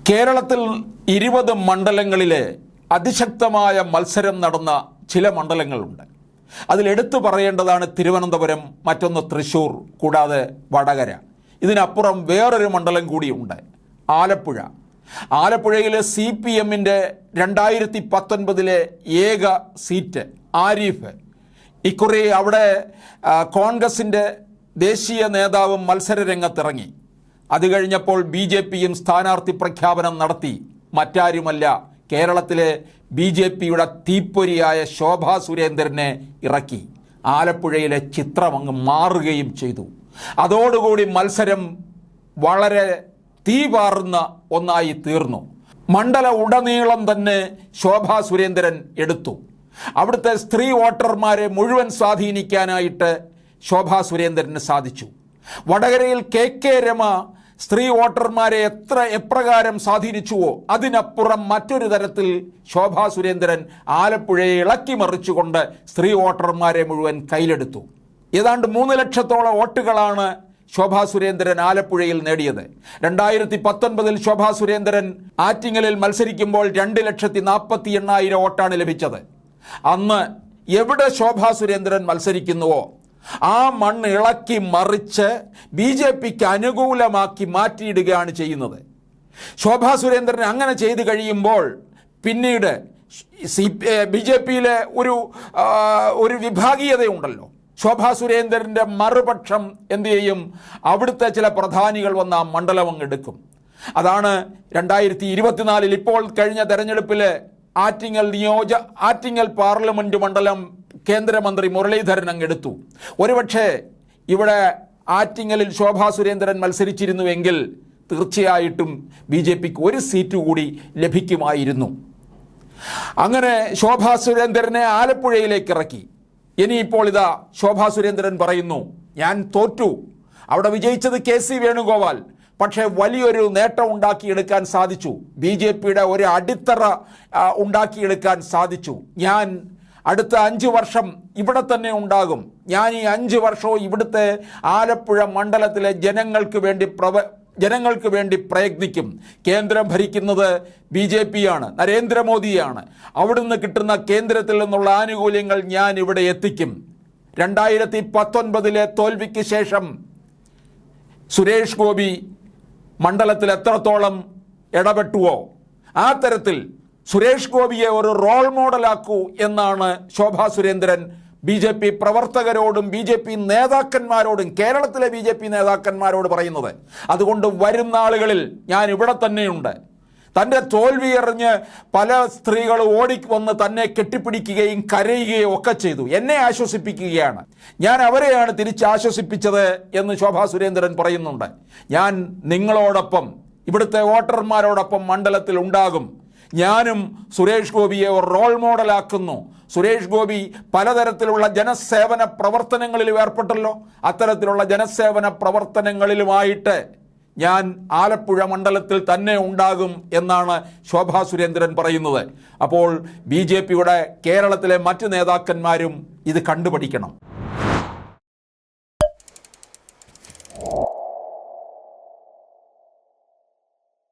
കേരളത്തിൽ 20 മണ്ഡലങ്ങളിലെ അതിശക്തമായ മത്സരം നടന്ന ചില മണ്ഡലങ്ങളുണ്ട്. അതിലെടുത്തു പറയേണ്ടതാണ് തിരുവനന്തപുരം, മറ്റൊന്ന് തൃശ്ശൂർ, കൂടാതെ വടകര. ഇതിനപ്പുറം വേറൊരു മണ്ഡലം കൂടിയുണ്ട്, ആലപ്പുഴ. ആലപ്പുഴയിലെ CPMൻ്റെ 2019 ഏക സീറ്റ് ആരിഫ്. ഇക്കുറി അവിടെ കോൺഗ്രസിൻ്റെ ദേശീയ നേതാവും മത്സര രംഗത്തിറങ്ങി. അത് കഴിഞ്ഞപ്പോൾ BJPയും സ്ഥാനാർത്ഥി പ്രഖ്യാപനം നടത്തി. മറ്റാരുമല്ല, കേരളത്തിലെ BJPയുടെ തീപ്പൊരിയായ ശോഭാ സുരേന്ദ്രനെ ഇറക്കി. ആലപ്പുഴയിലെ ചിത്രം അങ്ങ് മാറുകയും ചെയ്തു. അതോടുകൂടി മത്സരം വളരെ തീപാറുന്ന ഒന്നായി തീർന്നു. മണ്ഡല ഉടനീളം തന്നെ ശോഭാ സുരേന്ദ്രൻ എടുത്തു. അവിടുത്തെ സ്ത്രീ വോട്ടർമാരെ മുഴുവൻ സ്വാധീനിക്കാനായിട്ട് ശോഭാ സുരേന്ദ്രന് സാധിച്ചു. വടകരയിൽ KK രമ സ്ത്രീ വോട്ടർമാരെ എപ്രകാരം സ്വാധീനിച്ചുവോ അതിനപ്പുറം മറ്റൊരു തരത്തിൽ ശോഭാ സുരേന്ദ്രൻ ആലപ്പുഴയെ ഇളക്കി മറിച്ചുകൊണ്ട് സ്ത്രീ വോട്ടർമാരെ മുഴുവൻ കയ്യിലെടുത്തു. ഏതാണ്ട് 3 ലക്ഷത്തോളം വോട്ടുകളാണ് ശോഭാ സുരേന്ദ്രൻ ആലപ്പുഴയിൽ നേടിയത്. 2019 ശോഭാ സുരേന്ദ്രൻ ആറ്റിങ്ങലിൽ മത്സരിക്കുമ്പോൾ 2,48,000 വോട്ടാണ് ലഭിച്ചത്. അന്ന് എവിടെ ശോഭാ സുരേന്ദ്രൻ മത്സരിക്കുന്നുവോ ആ മണ്ണ് ഇളക്കി മറിച്ച് BJPക്ക് അനുകൂലമാക്കി മാറ്റിയിടുകയാണ് ചെയ്യുന്നത്. ശോഭാ സുരേന്ദ്രൻ അങ്ങനെ ചെയ്തു കഴിയുമ്പോൾ പിന്നീട് BJPയിലെ ഒരു വിഭാഗീയതയുണ്ടല്ലോ. ശോഭാ സുരേന്ദ്രൻ്റെ മറുപക്ഷം എന്തു ചെയ്യും? അവിടുത്തെ ചില പ്രധാനികൾ വന്ന് ആ മണ്ഡലം അങ്ങ് എടുക്കും. അതാണ് 2024 ഇപ്പോൾ കഴിഞ്ഞ തെരഞ്ഞെടുപ്പിൽ ആറ്റിങ്ങൽ പാർലമെൻറ്റ് മണ്ഡലം കേന്ദ്രമന്ത്രി മുരളീധരൻ അങ്ങെടുത്തു. ഒരുപക്ഷെ ഇവിടെ ആറ്റിങ്ങലിൽ ശോഭാ സുരേന്ദ്രൻ മത്സരിച്ചിരുന്നുവെങ്കിൽ തീർച്ചയായിട്ടും BJPക്ക് ഒരു സീറ്റ് കൂടി ലഭിക്കുമായിരുന്നു. അങ്ങനെ ശോഭാ സുരേന്ദ്രനെ ആലപ്പുഴയിലേക്ക് ഇറക്കി. ഇനിയിപ്പോൾ ഇതാ ശോഭാ സുരേന്ദ്രൻ പറയുന്നു, ഞാൻ തോറ്റു. അവിടെ വിജയിച്ചത് KC വേണുഗോപാൽ. പക്ഷേ വലിയൊരു നേട്ടം ഉണ്ടാക്കിയെടുക്കാൻ സാധിച്ചു. BJPയുടെ ഒരു അടിത്തറ ഉണ്ടാക്കിയെടുക്കാൻ സാധിച്ചു. ഞാൻ അടുത്ത 5 വർഷം ഇവിടെ തന്നെ ഉണ്ടാകും. ഞാൻ ഈ 5 വർഷവും ഇവിടുത്തെ ആലപ്പുഴ മണ്ഡലത്തിലെ ജനങ്ങൾക്ക് വേണ്ടി പ്രയത്നിക്കും. കേന്ദ്രം ഭരിക്കുന്നത് BJPയാണ്, നരേന്ദ്രമോദിയാണ്. അവിടുന്ന് കിട്ടുന്ന കേന്ദ്രത്തിൽ നിന്നുള്ള ആനുകൂല്യങ്ങൾ ഞാൻ ഇവിടെ എത്തിക്കും. 2019 തോൽവിക്ക് ശേഷം സുരേഷ് ഗോപി മണ്ഡലത്തിൽ എത്രത്തോളം ഇടപെട്ടുവോ ആ തരത്തിൽ സുരേഷ് ഗോപിയെ ഒരു റോൾ മോഡലാക്കൂ എന്നാണ് ശോഭാ സുരേന്ദ്രൻ BJP പ്രവർത്തകരോടും BJP നേതാക്കന്മാരോടും കേരളത്തിലെ BJP നേതാക്കന്മാരോട് പറയുന്നത്. അതുകൊണ്ട് വരുന്ന നാളുകളിൽ ഞാൻ ഇവിടെ തന്നെയുണ്ട്. തൻ്റെ തോൽവി എറിഞ്ഞ് പല സ്ത്രീകൾ ഓടിവന്ന് തന്നെ കെട്ടിപ്പിടിക്കുകയും കരയുകയും ഒക്കെ ചെയ്തു. എന്നെ ആശ്വസിപ്പിക്കുകയാണ്. ഞാൻ അവരെയാണ് തിരിച്ചാശ്വസിപ്പിച്ചത് എന്ന് ശോഭാ സുരേന്ദ്രൻ പറയുന്നുണ്ട്. ഞാൻ നിങ്ങളോടൊപ്പം ഇവിടുത്തെ വോട്ടർമാരോടൊപ്പം മണ്ഡലത്തിൽ ഉണ്ടാകും. ഞാനും സുരേഷ് ഗോപിയെ ഒരു റോൾ മോഡലാക്കുന്നു. സുരേഷ് ഗോപി പലതരത്തിലുള്ള ജനസേവന പ്രവർത്തനങ്ങളിൽ ഏർപ്പെട്ടല്ലോ. അത്തരത്തിലുള്ള ജനസേവന പ്രവർത്തനങ്ങളിലുമായിട്ട് ഞാൻ ആലപ്പുഴ മണ്ഡലത്തിൽ തന്നെ ഉണ്ടാകും എന്നാണ് ശോഭാ സുരേന്ദ്രൻ പറയുന്നത്. അപ്പോൾ BJPയുടെ കേരളത്തിലെ മറ്റ് നേതാക്കന്മാരും ഇത് കണ്ടുപഠിക്കണം.